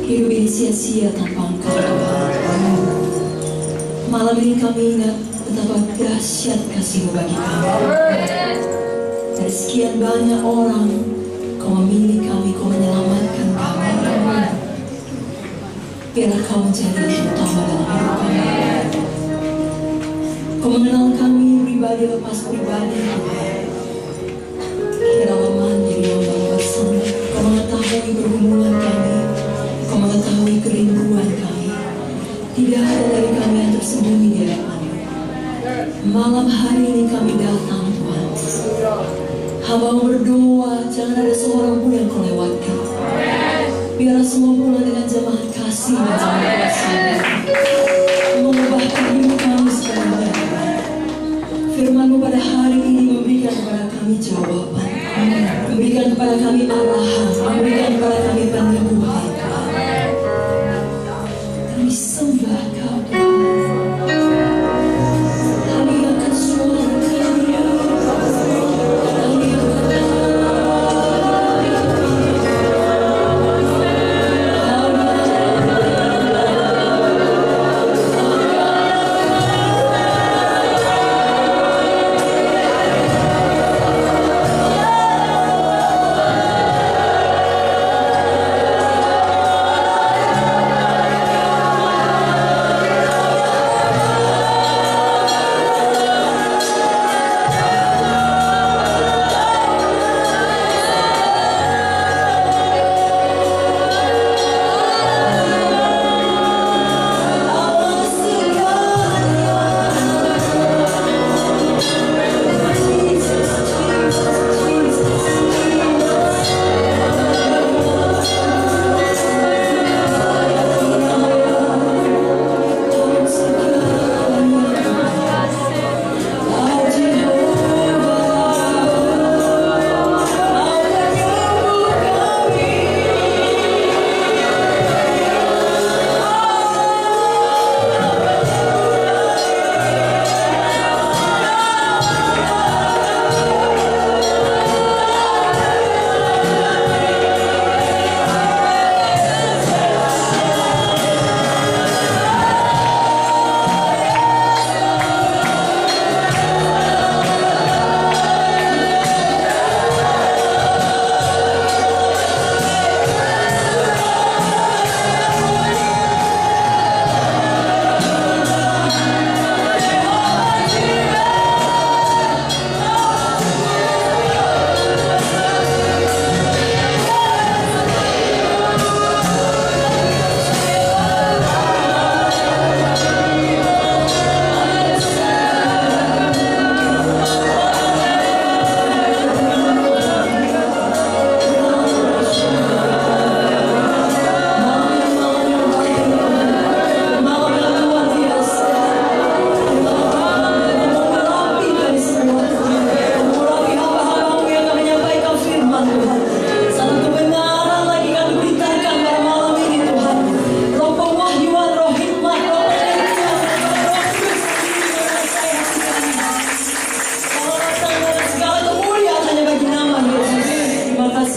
Hidup ini sia-sia tanpa Engkau Tuhan. Malam ini kami ingat betapa dahsyat kasih-Mu bagi kami. Dari sekian banyak orang, Kau memilih kami, Kau menyelamatkan kami. Biarlah Kau menjadi yang utama dalam hidup kami. Kau mengenal kami pribadi lepas pribadi. Kedalaman diri yang bersama. Kau mengetahui pergumulan kami. Kau mengetahui kerinduan kami. Tidak ada dari kami yang tersembunyi di hadapan-Mu. Malam hari ini kami datang, Tuhan. Hamba berdoa, jangan ada seorang pun yang Kau lewatkan. Biarlah semua pulang dengan jamaah kasih dan jamaah kasih. Mengubahkan hidup kami sekarang. Firman-Mu pada hari ini memberikan kepada kami jawaban. Memberikan kepada kami arahan. Memberikan kepada kami peneguhan. Kami sembah Kau, Tuhan. Kami akan suara kami.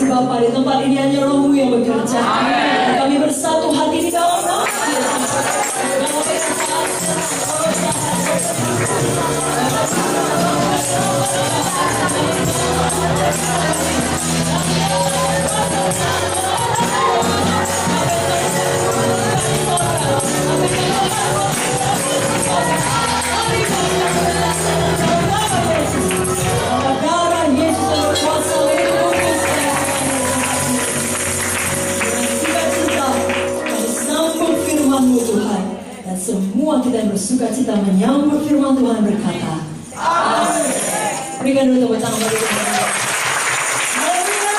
Bapa, di tempat ini hanya Roh-Mu yang bekerja. Kami bersatu hati di dalam nama Yesus. Darah Yesus yang berkuasa firman-Mu Tuhan, dan semua kita yang bersuka cita menyambut firman Tuhan berkata amin. Berikan dulu tepuk tangan bagi Tuhan. Haleluya.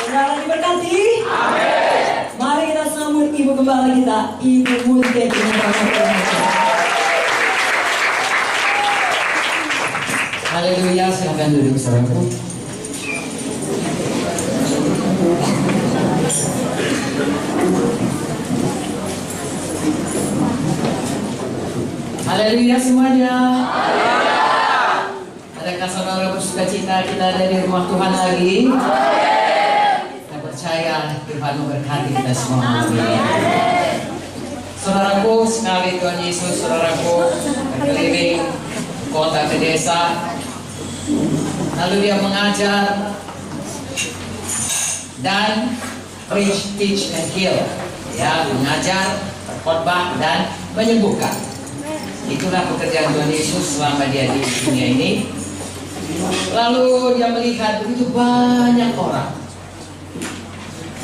Saudara diberkati. Amin. Mari kita sambut Ibu Gembala kita, Ibu Munte dengan Tuhan. Haleluya, silakan duduk saudaraku. Haleluya semuanya. Adakah saudara bersuka cita kita ada di rumah Tuhan lagi? Saya percaya kita Tuhan memberkati kita semua. Saudaraku, sekali Tuhan Yesus, saudaraku berkeliling kota ke desa, lalu dia mengajar dan preach, teach, and heal. Ya, mengajar, berkhotbah dan menyembuhkan. Itulah pekerjaan Tuhan Yesus selama dia di dunia ini. Lalu dia melihat begitu banyak orang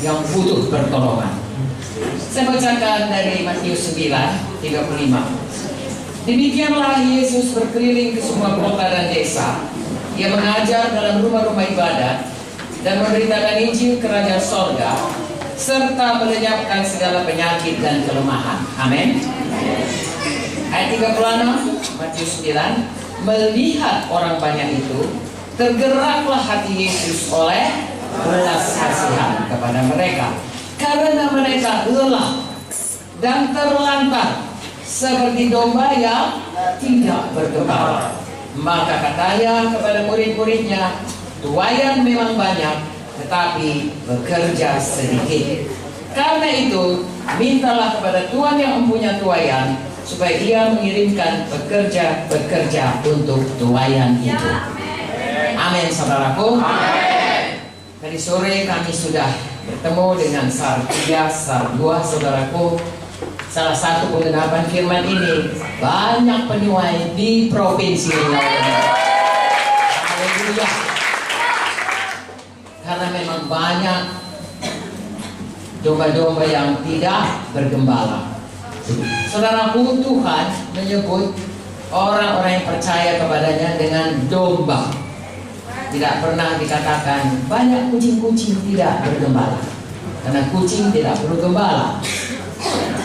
yang butuh pertolongan. Saya bacakan dari Matius 9:35. Demikianlah Yesus berkeliling ke semua kota dan desa. Ia mengajar dalam rumah-rumah ibadat dan memberitakan Injil kerajaan sorga, serta melenyapkan segala penyakit dan kelemahan. Amin. Ayat 36 Matius 9. Melihat orang banyak itu, tergeraklah hati Yesus oleh belas kasihan kepada mereka, karena mereka lelah dan terlantar seperti domba yang tidak bergembala. Maka katanya kepada murid-muridnya, tuaian memang banyak, tetapi bekerja sedikit. Karena itu, mintalah kepada Tuhan yang mempunyai tuaian, supaya ia mengirimkan pekerja untuk tuaian itu. Amin, saudaraku. Tadi sore kami sudah bertemu dengan SAR 3, SAR 2, saudaraku. Salah satu penggenapan firman ini, banyak penuai di provinsi Riau. Haleluya. Karena memang banyak domba-domba yang tidak bergembala. Saudaraku, Tuhan menyebut orang-orang yang percaya kepadanya dengan domba. Tidak pernah dikatakan banyak kucing-kucing tidak bergembala, karena kucing tidak perlu gembala.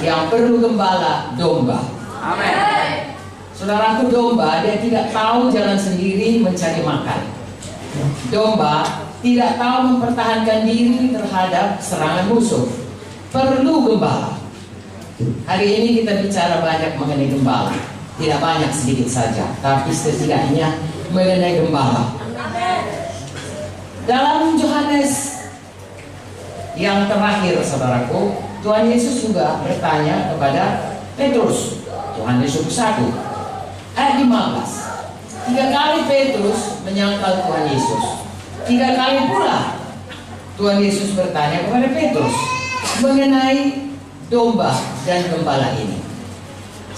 Yang perlu gembala domba. Amin. Saudaraku, domba dia tidak tahu jalan sendiri mencari makan. Domba tidak tahu mempertahankan diri terhadap serangan musuh. Perlu gembala. Hari ini kita bicara banyak mengenai gembala. Tidak banyak, sedikit saja, tapi setidaknya mengenai gembala. Dalam Yohanes yang terakhir, saudaraku, Tuhan Yesus juga bertanya kepada Petrus. Yohanes 1 ayat 15. 3 kali Petrus menyangkal Tuhan Yesus. 3 kali pula Tuhan Yesus bertanya kepada Petrus mengenai domba dan gembala ini.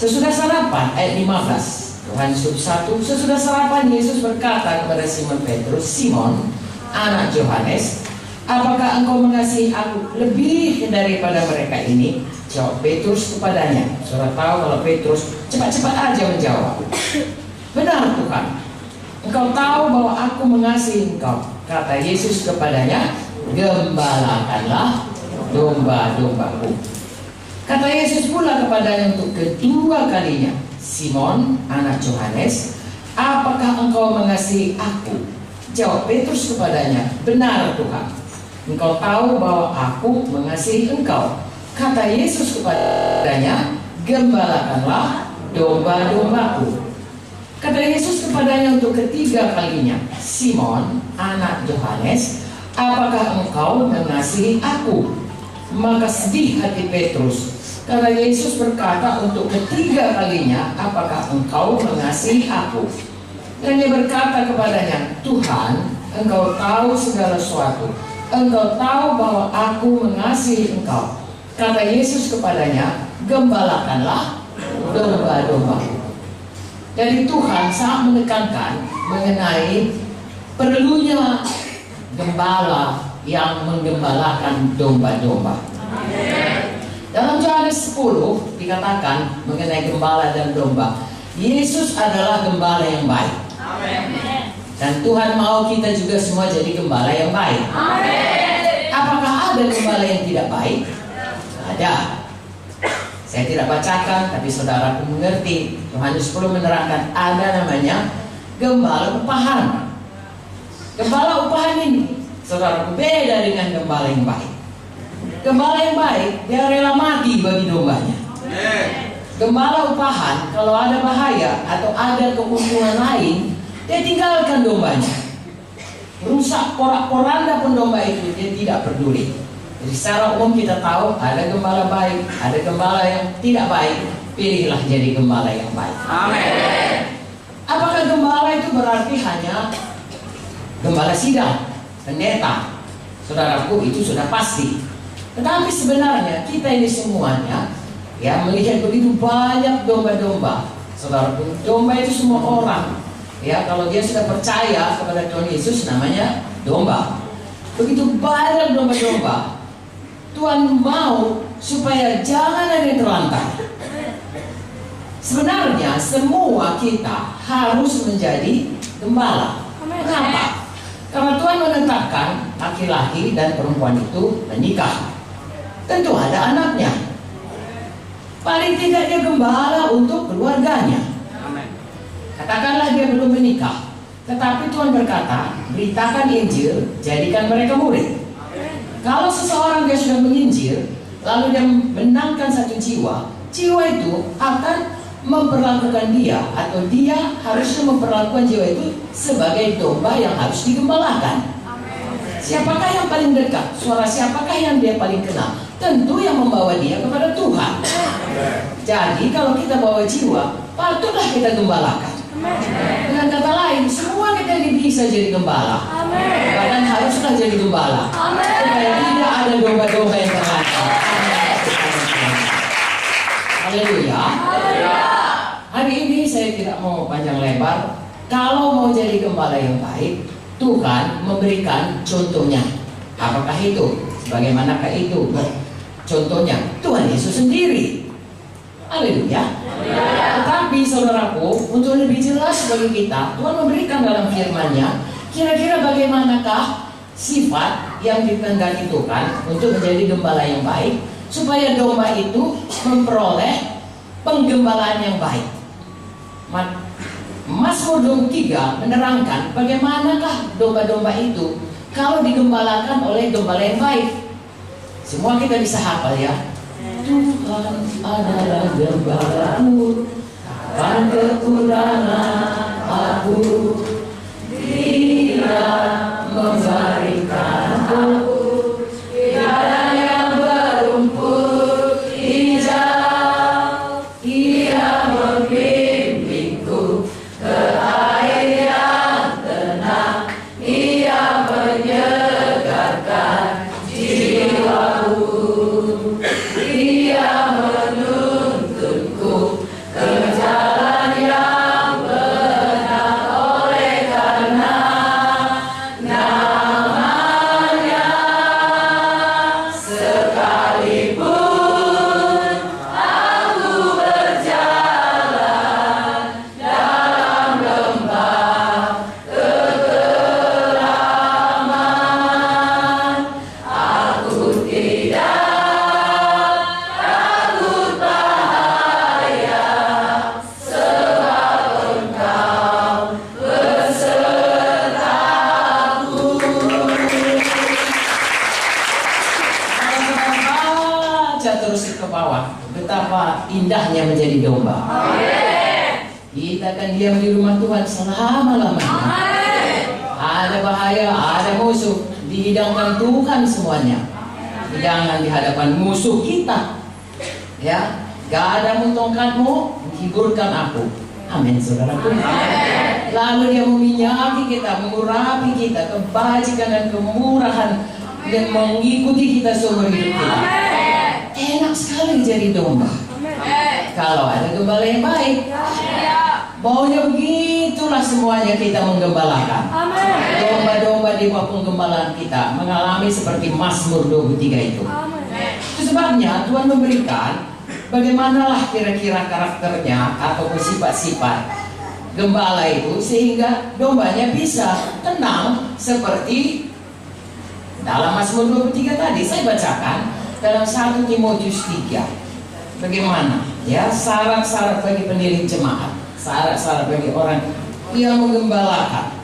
Sesudah sarapan, ayat 15, Yohanes 1, sesudah sarapan Yesus berkata kepada Simon Petrus, Simon, anak Yohanes, apakah engkau mengasihi aku lebih daripada mereka ini? Jawab Petrus kepadanya. Saudara tahu kalau Petrus cepat-cepat aja menjawab. Benar Tuhan, engkau tahu bahwa aku mengasihi engkau. Kata Yesus kepadanya, gembalakanlah domba-dombaku. Kata Yesus pula kepadanya untuk kedua kalinya, Simon, anak Yohanes, apakah engkau mengasihi aku? Jawab Petrus kepadanya, benar Tuhan, engkau tahu bahwa aku mengasihi engkau. Kata Yesus kepadanya, gembalakanlah domba-dombaku. Kata Yesus kepadanya untuk ketiga kalinya, Simon, anak Yohanes, apakah engkau mengasihi aku? Maka sedih hati Petrus, karena Yesus berkata untuk ketiga kalinya, apakah engkau mengasihi aku? Dan dia berkata kepadanya, Tuhan, engkau tahu segala sesuatu. Engkau tahu bahwa aku mengasihi engkau. Kata Yesus kepadanya, gembalakanlah domba-dombaku. Jadi Tuhan sangat menekankan mengenai perlunya gembala yang menggembalakan domba-domba. Dalam Yohanes 10 dikatakan mengenai gembala dan domba, Yesus adalah gembala yang baik. Dan Tuhan mau kita juga semua jadi gembala yang baik. Apakah ada gembala yang tidak baik? Ada. Saya tidak bacakan, tapi saudaraku mengerti. Yohanes 10 menerangkan ada namanya gembala upahan. Gembala upahan ini, saudaraku, beda dengan gembala yang baik. Gembala yang baik, dia rela mati bagi dombanya. Gembala upahan, kalau ada bahaya atau ada keuntungan lain, dia tinggalkan dombanya. Rusak porak-poranda pun domba itu, dia tidak peduli. Jadi secara umum kita tahu ada gembala baik, ada gembala yang tidak baik. Pilihlah jadi gembala yang baik. Amin. Apakah gembala itu berarti hanya gembala sidang, pendeta? Saudaraku, itu sudah pasti. Tetapi sebenarnya kita ini semuanya ya melihat begitu banyak domba-domba. Saudaraku, domba itu semua orang. Ya, kalau dia sudah percaya kepada Tuhan Yesus namanya domba. Begitu banyak domba-domba. Tuhan mau supaya jangan ada yang terlantar. Sebenarnya semua kita harus menjadi gembala. Kenapa? Karena Tuhan menetapkan laki-laki dan perempuan itu menikah. Tentu ada anaknya. Paling tidak dia gembala untuk keluarganya. Katakanlah dia belum menikah, tetapi Tuhan berkata, beritakan Injil, jadikan mereka murid. Kalau seseorang dia sudah menginjil, lalu dia menangkan satu jiwa, jiwa itu akan memperlakukan dia, atau dia harusnya memperlakukan jiwa itu sebagai domba yang harus digembalakan. Siapakah yang paling dekat? Suara siapakah yang dia paling kenal? Tentu yang membawa dia kepada Tuhan. Jadi kalau kita bawa jiwa, patutlah kita gembalakan. Dengan kata lain, semua kita ini bisa jadi gembala. Bahkan haruslah jadi gembala. Supaya tidak ada domba-domba yang terlantar. Haleluya. Hari ini saya tidak mau panjang lebar. Kalau mau jadi gembala yang baik, Tuhan memberikan contohnya. Apakah itu? Bagaimanakah itu? Contohnya Tuhan Yesus sendiri. Haleluya. Tetapi saudaraku, untuk lebih jelas bagi kita, Tuhan memberikan dalam firman-Nya kira-kira bagaimanakah sifat yang dikehendaki Tuhan untuk menjadi gembala yang baik, supaya domba itu memperoleh penggembalaan yang baik. Mazmur 23 menerangkan bagaimanakah domba-domba itu kalau digembalakan oleh gembala yang baik. Semua kita bisa hafal ya. Tuhan adalah gembalaku, takkan kekurangan aku. Dia memberikan aku padang yang berumput hijau. Ia membimbingku ke air yang tenang. Ia menyegarkan jiwaku. Dia menuntunku ke jalan yang benar, oleh karena namanya. Sekalipun aku berjalan dalam lembah kekelaman, aku tidak terus ke bawah. Betapa indahnya menjadi domba. Kita akan diam di rumah Tuhan selama-lamanya. Ada bahaya, ada musuh, dihidangkan Tuhan semuanya. Jangan di hadapan musuh kita. Ya, gadamu tongkatmu menghiburkan aku. Amin, saudaraku. Lalu dia meminyaki kita, mengurapi kita, kebajikan dan kemurahan, dan mengikuti kita seumur hidup kita. Enak sekali jadi domba. Kalau ada gembala yang baik. Maunya begitulah semuanya kita menggembalakan. Domba-domba di bawah penggembalaan kita mengalami seperti Mazmur 23 itu. Itu sebabnya Tuhan memberikan bagaimanalah kira-kira karakternya atau sifat-sifat gembala itu, sehingga dombanya bisa tenang seperti dalam Mazmur 23 tadi. Saya bacakan dalam 1 Timotius 3. Bagaimana ya syarat-syarat bagi pendiri jemaat, syarat-syarat bagi orang yang menggembalakan.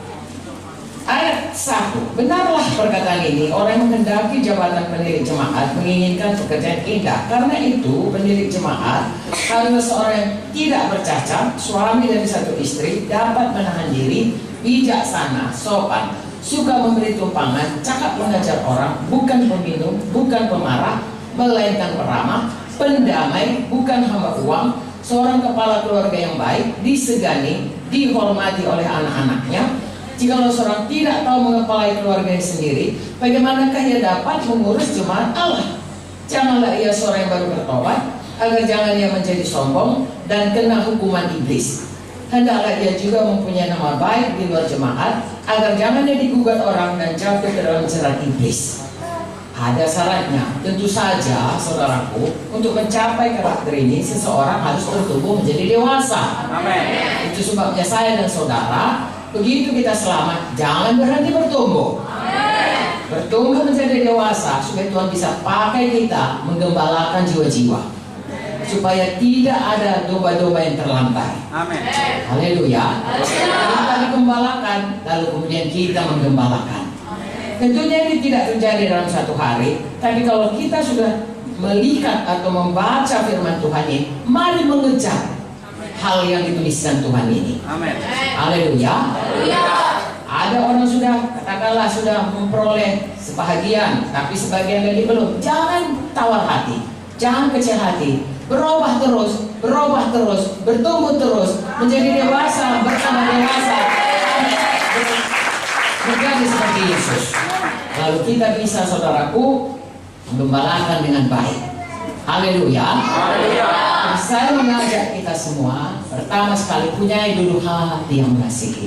Ayat 1, benarlah perkataan ini, orang menghendaki jabatan pendiri jemaat menginginkan pekerjaan indah. Karena itu pendiri jemaat harus seorang yang tidak bercacat, suami dari satu istri, dapat menahan diri, bijaksana, sopan, suka memberi tumpangan, cakap mengajar orang, bukan peminum, bukan pemarah, melainkan peramah, pendamai, bukan hamba uang, seorang kepala keluarga yang baik, disegani, dihormati oleh anak-anaknya. Jikalau seorang tidak tahu mengepalai keluarganya sendiri, bagaimanakah ia dapat mengurus jemaat Allah? Janganlah ia seorang yang baru bertobat, agar jangan ia menjadi sombong dan kena hukuman iblis. Hendaklah ia juga mempunyai nama baik di luar jemaat, agar jangan ia digugat orang dan jatuh ke dalam jerat iblis. Ada syaratnya, tentu saja saudaraku, untuk mencapai karakter ini seseorang harus bertumbuh menjadi dewasa. Amin. Itu sebabnya saya dan saudara, begitu kita selamat, jangan berhenti bertumbuh. Bertumbuh menjadi dewasa supaya Tuhan bisa pakai kita menggembalakan jiwa-jiwa, supaya tidak ada domba-domba yang terlantar. Amin. Haleluya. Kita digembalakan, lalu kemudian kita menggembalakan. Tentunya ini tidak terjadi dalam satu hari, tapi kalau kita sudah melihat atau membaca firman Tuhan ini, mari mengejar hal yang dituliskan Tuhan ini. Amin. Haleluya. Ada orang sudah, katakanlah sudah memperoleh sebahagian, tapi sebagian lagi belum. Jangan tawar hati, jangan kecil hati. Berubah terus, bertumbuh terus, menjadi dewasa, bertambah dewasa, menjadi seperti Yesus. Lalu kita bisa, saudaraku, menggembalakan dengan baik. Haleluya. Saya mengajak kita semua, pertama sekali punya dulu hati yang mengasihi,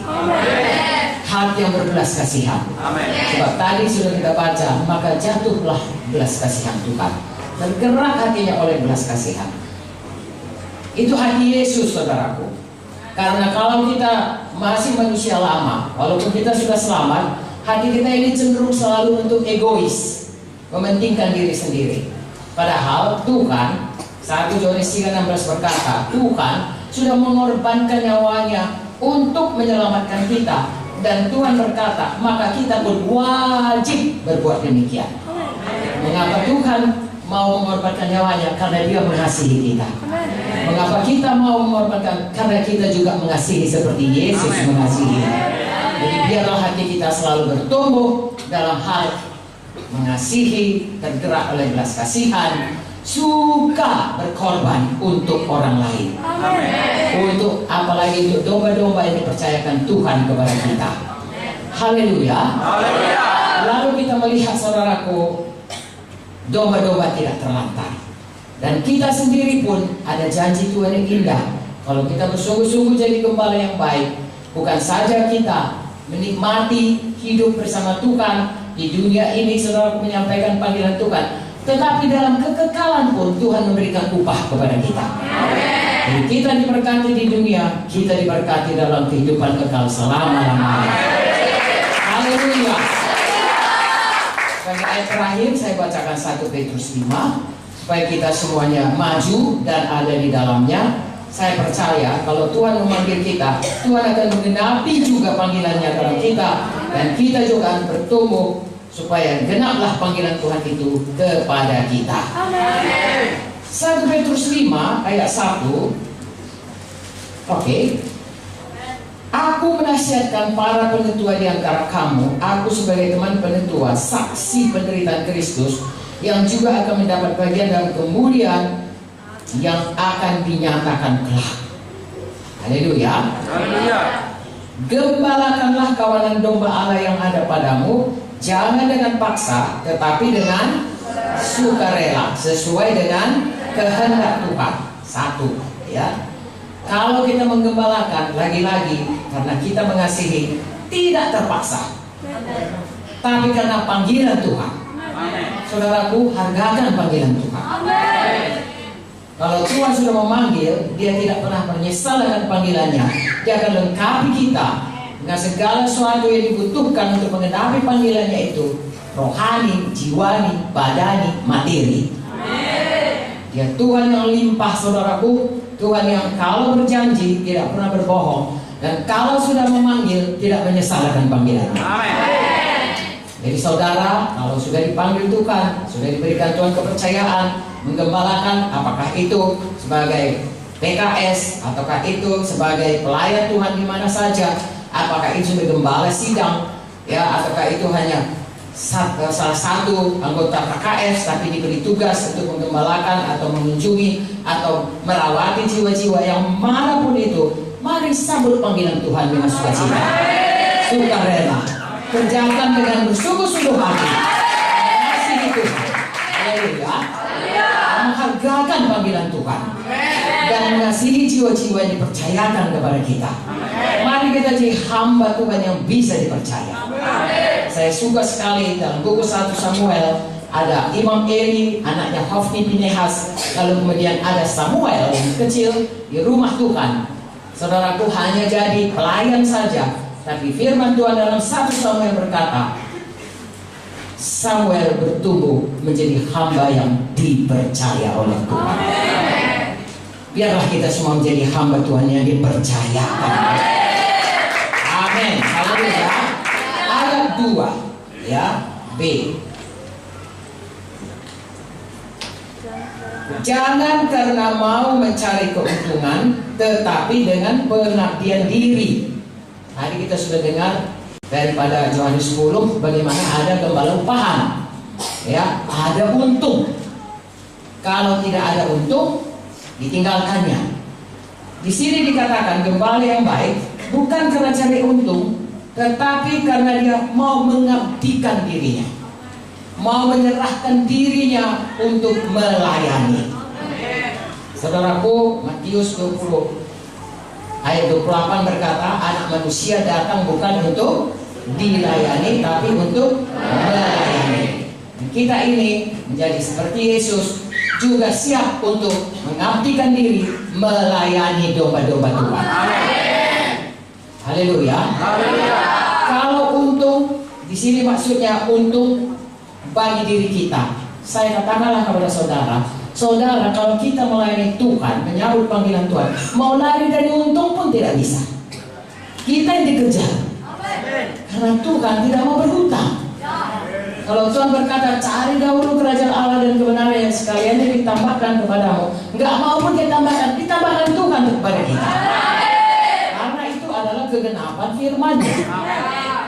hati yang berbelas kasihan. Sebab tadi sudah kita baca, maka jatuhlah belas kasihan Tuhan, tergerak hatinya oleh belas kasihan. Itu hati Yesus, saudaraku. Karena kalau kita masih manusia lama, walaupun kita sudah selamat, hati kita ini cenderung selalu untuk egois, mementingkan diri sendiri. Padahal Tuhan, 1 Yohanes 3:16 berkata, Tuhan sudah mengorbankan nyawanya untuk menyelamatkan kita. Dan Tuhan berkata, maka kita pun wajib berbuat demikian. Mengapa Tuhan mau mengorbankan nyawanya? Karena Dia mengasihi kita. Mengapa kita mau mengorbankan? Karena kita juga mengasihi seperti Yesus mengasihi. Jadi biarlah hati kita selalu bertumbuh dalam hal mengasihi, tergerak oleh belas kasihan, suka berkorban untuk orang lain. Untuk apalagi untuk domba-domba yang dipercayakan Tuhan kepada kita. Haleluya. Lalu kita melihat, saudaraku, domba-domba tidak terlantar. Dan kita sendiri pun ada janji Tuhan yang indah. Kalau kita bersungguh-sungguh jadi gembala yang baik, bukan saja kita menikmati hidup bersama Tuhan di dunia ini, saudara, menyampaikan panggilan Tuhan, tetapi dalam kekekalan pun Tuhan memberikan upah kepada kita. Jadi kita diberkati di dunia, kita diberkati dalam kehidupan kekal selama-lamanya. Haleluya. Sebagai ayat terakhir saya bacakan 1 Petrus 5 supaya kita semuanya maju dan ada di dalamnya. Saya percaya kalau Tuhan memanggil kita, Tuhan akan menggenapi juga panggilannya dalam kita, dan kita juga akan bertumbuh supaya genaplah panggilan Tuhan itu kepada kita. Amin. 1 Petrus 5 ayat 1. Oke. Aku menasihatkan para penetua di antara kamu, aku sebagai teman penetua, saksi penderitaan Kristus, yang juga akan mendapat bagian dalam kemuliaan yang akan dinyatakan kelak. Haleluya. Gembalakanlah kawanan domba Allah yang ada padamu, jangan dengan paksa, tetapi dengan sukarela, sesuai dengan kehendak Tuhan. Satu, ya. Kalau kita menggembalakan, lagi-lagi karena kita mengasihi, tidak terpaksa, tapi karena panggilan Tuhan. Saudaraku, hargakan panggilan Tuhan. Kalau Tuhan sudah memanggil, Dia tidak pernah menyesal dengan panggilannya. Dia akan lengkapi kita dengan segala sesuatu yang dibutuhkan untuk menggenapi panggilannya itu, rohani, jiwani, badani, materi. Dia Tuhan yang limpah, saudaraku. Tuhan yang kalau berjanji tidak pernah berbohong, dan kalau sudah memanggil tidak menyesal dengan panggilannya. Jadi saudara, kalau sudah dipanggil Tuhan, sudah diberikan Tuhan kepercayaan menggembalakan, apakah itu sebagai PKS, ataukah itu sebagai pelayan Tuhan di mana saja, apakah itu sebagai gembala sidang, ya, ataukah itu hanya salah satu anggota KKS tapi diberi tugas untuk menggembalakan atau mengunjungi atau merawati jiwa-jiwa yang manapun itu, mari sambut panggilan Tuhan dengan sukacita, sukarela, kerjakan dengan bersungguh-sungguh hati, kasih Tuhan, haleluya, menghargakan panggilan Tuhan dan mengasihi jiwa-jiwa yang dipercayakan kepada kita. Mari kita jadi hamba Tuhan yang bisa dipercaya. Saya suka sekali dalam buku 1 Samuel ada Imam Eli, anaknya Hofni Pinehas, lalu kemudian ada Samuel yang kecil di rumah Tuhan. Saudaraku, hanya jadi pelayan saja, tapi firman Tuhan dalam 1 Samuel berkata, Samuel bertumbuh menjadi hamba yang dipercaya oleh Tuhan. Biarlah kita semua menjadi hamba Tuhan yang dipercayakan. Amin. Haleluya. Ayat 2 ya, B. Jangan karena mau mencari keuntungan, tetapi dengan pengabdian diri. Tadi kita sudah dengar daripada Yohanes 10 bagaimana ada gembala upahan, ya, ada untung. Kalau tidak ada untung, ditinggalkannya. Di sini dikatakan gembala yang baik bukan karena cari untung, tetapi karena dia mau mengabdikan dirinya, mau menyerahkan dirinya untuk melayani. Saudaraku, Matius 20 ayat 28 berkata, anak manusia datang bukan untuk dilayani, tapi untuk melayani. Kita ini menjadi seperti Yesus, juga siap untuk mengabdikan diri, melayani domba-domba Tuhan. Haleluya. Kalau untung, di sini maksudnya untung bagi diri kita. Saya katakanlah kepada saudara, kalau kita melayani Tuhan, menyambut panggilan Tuhan, mau lari dari untung pun tidak bisa. Kita yang dikejar, karena Tuhan tidak mau berhutang. Kalau Tuhan berkata, cari dahulu kerajaan Allah dan kebenaran yang sekalian ditambahkan kepadamu, nggak mau pun ditambahkan Tuhan kepada kita. Karena itu adalah kegenapan firman-Nya.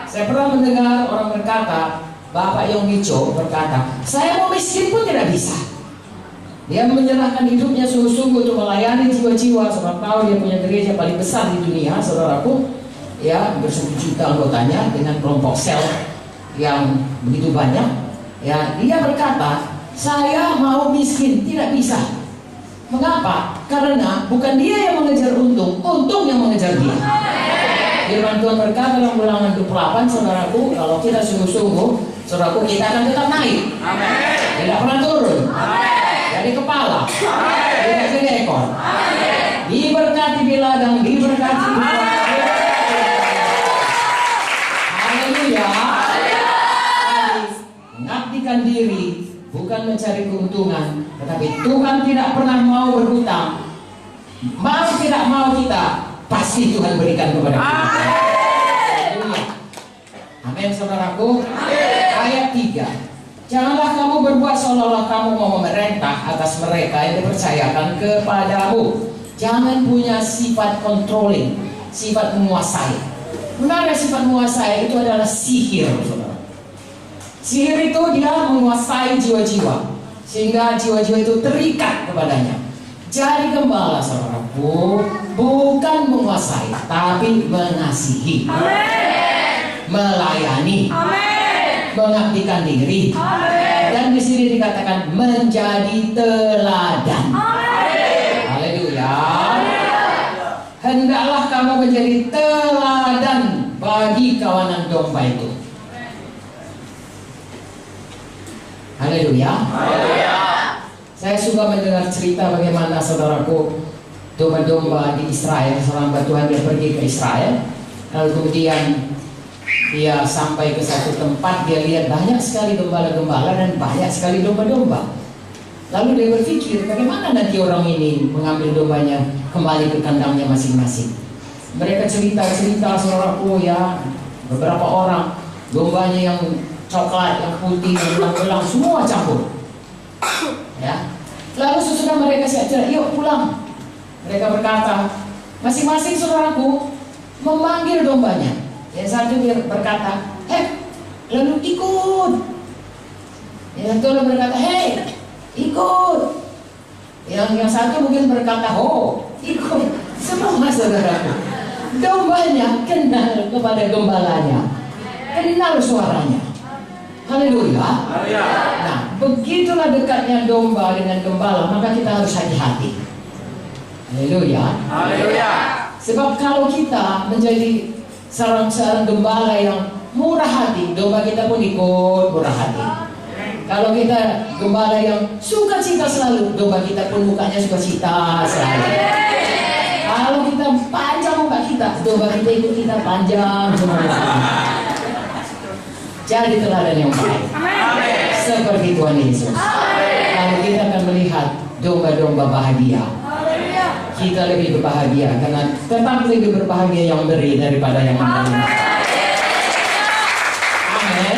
Saya pernah mendengar orang berkata, Bapak Yonggi-cho berkata, saya mau miskin pun tidak bisa. Dia menyerahkan hidupnya sungguh-sungguh untuk melayani jiwa-jiwa. Sebab tahu dia punya gereja paling besar di dunia, saudaraku, ya, ber-1 juta anggotanya dengan kelompok sel yang begitu banyak. Ya, dia berkata, saya mau miskin, tidak bisa. Mengapa? Karena bukan dia yang mengejar untung yang mengejar dia. Firman Tuhan berkata dalam Ulangan 28, saudaraku, kalau kita sungguh-sungguh, saudaraku, kita akan tetap naik. Tidak pernah turun. Dari kepala, tidak jadi ekor. Diberkati di ladang, diberkati di ladang. Haleluya. Mengabdikan diri bukan mencari keuntungan, tetapi Tuhan tidak pernah mau berhutang. Mau tidak mau kita, pasti Tuhan berikan kepada kita. Haleluya. Amin, saudaraku. Ayat 3. Janganlah kamu berbuat seolah-olah kamu mau memerintah atas mereka yang dipercayakan kepadamu. Jangan punya sifat controlling, sifat menguasai. Benar, sifat menguasai itu adalah sihir, saudara. Sihir itu dia menguasai jiwa-jiwa, sehingga jiwa-jiwa itu terikat kepadanya. Jadi gembala, saudaraku, bukan menguasai, tapi mengasihi, melayani, mengabdikan diri. Dan di sini dikatakan menjadi teladan. Haleluya. Hendaklah kamu menjadi teladan bagi kawanan domba itu. Haleluya. Saya suka mendengar cerita bagaimana, saudaraku, domba-domba di Israel. Seorang Tuhan dia pergi ke Israel, lalu kemudian dia sampai ke satu tempat, dia lihat banyak sekali gembala-gembala dan banyak sekali domba-domba. Lalu dia berpikir, bagaimana nanti orang ini mengambil dombanya kembali ke kandangnya masing-masing. Mereka cerita-cerita, saudaraku, ya, beberapa orang dombanya yang coklat, yang putih, yang belang-belang, semua campur. Ya. Lalu sesudah mereka siap-siap, yuk pulang. Mereka berkata, masing-masing saudaraku memanggil dombanya. Yang satu dia berkata, lalu ikut. Yang tolong berkata, hei, ikut. Yang satu mungkin berkata, oh, ikut. Semua saudaraku, dombanya kenal kepada gembalanya, kenal suaranya. Haleluya. Nah, begitulah dekatnya domba dengan gembala, maka kita harus hati-hati. Haleluya. Sebab kalau kita menjadi seorang gembala yang murah hati, domba kita pun ikut murah hati. Kalau kita gembala yang sukacita selalu, domba kita pun mukanya sukacita selalu. Kalau kita panjang muka kita, domba kita ikut kita panjang semua. Jadi teladan yang baik. Seperti Tuhan Yesus. Kalau kita akan melihat domba-domba bahagia, kita lebih berbahagia karena tetap lebih berbahagia yang beri daripada yang menerima. Amin.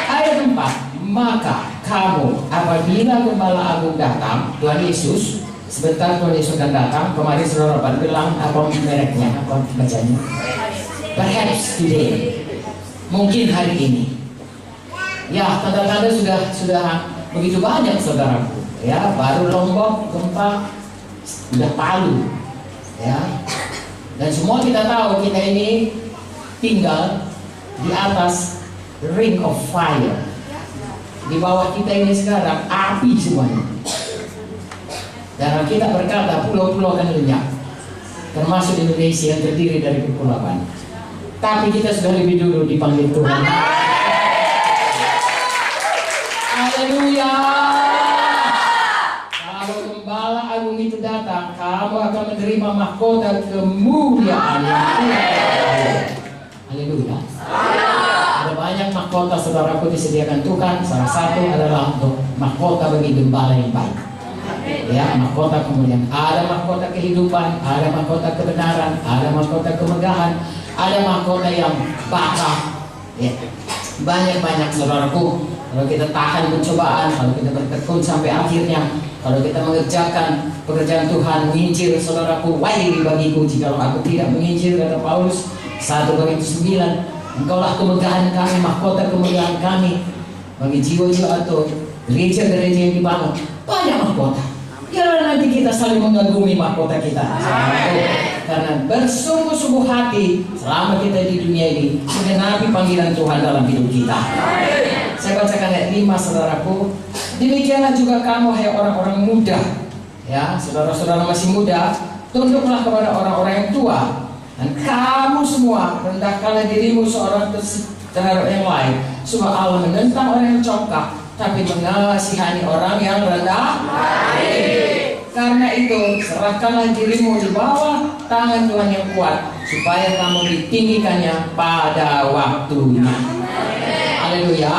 Ayat 4. Maka kamu apabila gembala agung datang, Tuhan Yesus, sebentar Tuhan Yesus akan datang. Kemarin saudara bilang apa mereknya, apa bacanya? Perhaps today, mungkin hari ini. Ya, tanda-tanda sudah begitu banyak saudaraku. Ya, baru Lombok gempa, sudah Palu. Ya, dan semua kita tahu kita ini tinggal di atas ring of fire. Di bawah kita ini sekarang api semuanya. Dan kita berkata pulau-pulau akan lenyap, termasuk Indonesia yang terdiri dari kepulauan. Tapi kita sudah lebih dulu dipanggil Tuhan. Haleluya. Kalau gembala agung itu datang, kamu akan menerima mahkota kemuliaan yang haleluya. Ada banyak mahkota saudaraku disediakan Tuhan. Salah satu adalah untuk mahkota bagi gembala yang baik. Ya, mahkota kemuliaan. Ada mahkota kehidupan, ada mahkota kebenaran, ada mahkota kemegahan, ada mahkota yang bakal. Ya, banyak-banyak saudaraku. Kalau kita tahan pencobaan, kalau kita bertekun sampai akhirnya, kalau kita mengerjakan pekerjaan Tuhan, menginjil saudaraku, wairi bagiku jikalau aku tidak menginjil, kata Paulus 1 Korintus 9. Engkaulah kemegahan kami, mahkota kemuliaan kami bagi jiwa-jiwa atau gereja-gereja yang dibangun. Banyak mahkota. Biarlah nanti kita saling mengagumi mahkota kita. Karena bersungguh-sungguh hati selama kita di dunia ini menggenapi panggilan Tuhan dalam hidup kita. Saya bacakan ayat 5 saudaraku. Demikianlah juga kamu hai orang-orang muda. Ya, saudara-saudara masih muda, tunduklah kepada orang-orang yang tua. Dan kamu semua rendahkanlah dirimu seorang terhadap yang lain, sebab Allah menentang orang yang congkak, tapi mengasihani orang yang rendah hati. Karena itu serahkanlah dirimu di bawah tangan Tuhan yang kuat, supaya kamu ditinggikannya pada waktunya. Haleluya.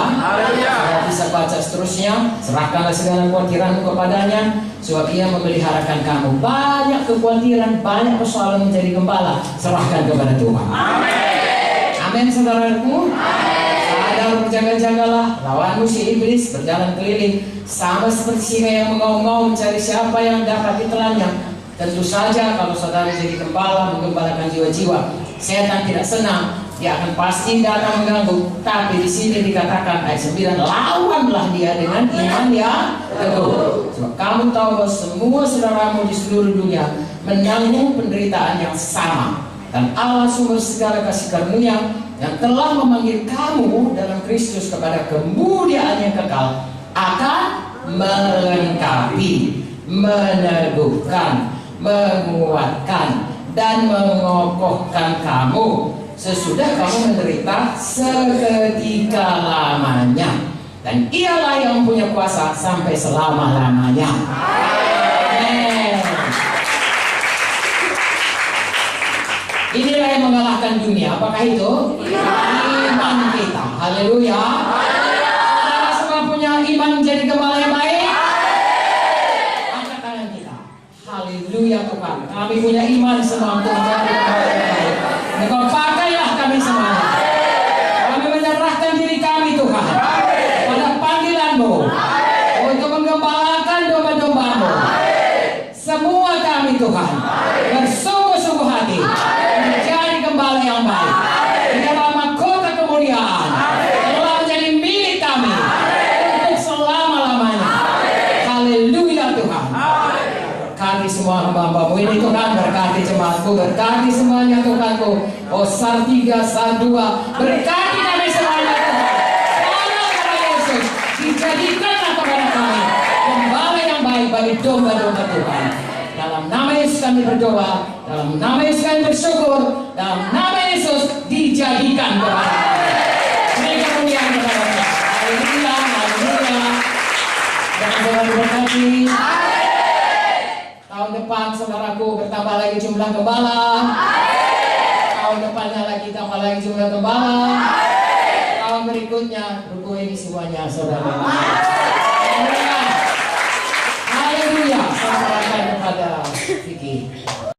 Saya bisa baca seterusnya. Serahkanlah segala kekhawatiranmu kepadanya, sebab ia memeliharakan kamu. Banyak kekhawatiran, banyak persoalan menjadi gembala, serahkan kepada Tuhan. Amin saudaraku. Sadar berjaga-jagalah, lawanmu si iblis berjalan keliling sama seperti singa yang mengaum-ngaum mencari siapa yang dapat ditelannya. Tentu saja kalau saudara jadi gembala menggembalakan jiwa-jiwa, setan tidak senang, dia akan pasti datang mengganggu. Tapi di sini dikatakan ayat 9, lawanlah dia dengan iman yang teguh. Sebab kamu tahu bahwa semua saudaramu di seluruh dunia menanggung penderitaan yang sama. Dan Allah sumber segala kasih karunia yang telah memanggil kamu dalam Kristus kepada kemuliaan yang kekal akan melengkapi, meneguhkan, menguatkan, dan mengokohkan kamu sesudah kamu menderita seketika lamanya. Dan ialah yang punya kuasa sampai selama-lamanya. Amin. Inilah yang mengalahkan dunia. Apakah itu? Iman kita. Haleluya. Kita semua punya iman menjadi gembala yang baik. Angkat tangan kita. Haleluya Tuhan. Kami punya iman semua untuk menjadi gembala yang baik. Engkau pakailah kami semuanya. Kami menyerahkan diri kami Tuhan pada panggilan-Mu untuk menggembalakan domba-domba-Mu. Semua kami Tuhan bersungguh-sungguh hati menjadi gembala yang baik di dalam mahkota kemuliaan, Tuhan. Berkati semua hamba-hambamu ini Tuhan, berkati jemaatku, berkati semuanya Tuhanku. Oh Salatiga, Sal2, berkati kami semuanya Tuhan. Tolong Tuhan Yesus, dijadikanlah kepada kami gembala yang baik bagi domba-domba Tuhan. Dalam nama Yesus kami berdoa, dalam nama Yesus kami bersyukur, dalam nama Yesus dijadikan kepada kami. Beri kemuliaan kepada Tuhan. Haleluya, haleluya. Jangan Tuhan diberkati. Tahun depan saudaraku bertambah lagi jumlah gembala. Tahun depannya lagi tambah lagi jumlah gembala. Tahun berikutnya ruku ini semuanya saudara. Haleluya. Haleluya. Saya serahkan kepada